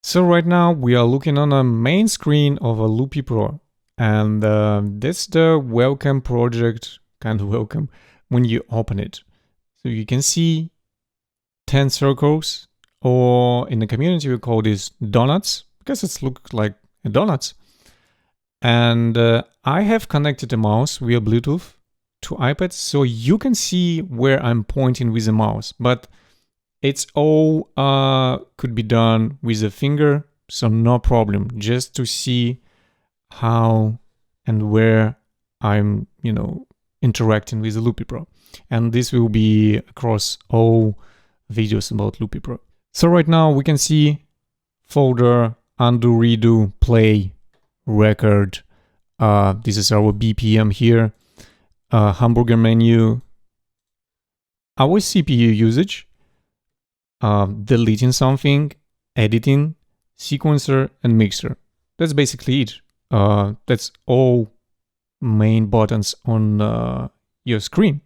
So right now we are looking on a main screen of a Loopy Pro, and that's the welcome project, kind of welcome, when you open it. So you can see 10 circles, or in the community we call this donuts, because it looks like a donuts. And I have connected the mouse via Bluetooth to iPad, so you can see where I'm pointing with the mouse, but it's all could be done with a finger, so no problem, just to see how and where I'm, interacting with the Loopy Pro. And this will be across all videos about Loopy Pro. So right now we can see folder, undo, redo, play, record. This is our BPM here, hamburger menu, our CPU usage, deleting something, editing, sequencer, and mixer. That's basically it. That's all main buttons on your screen.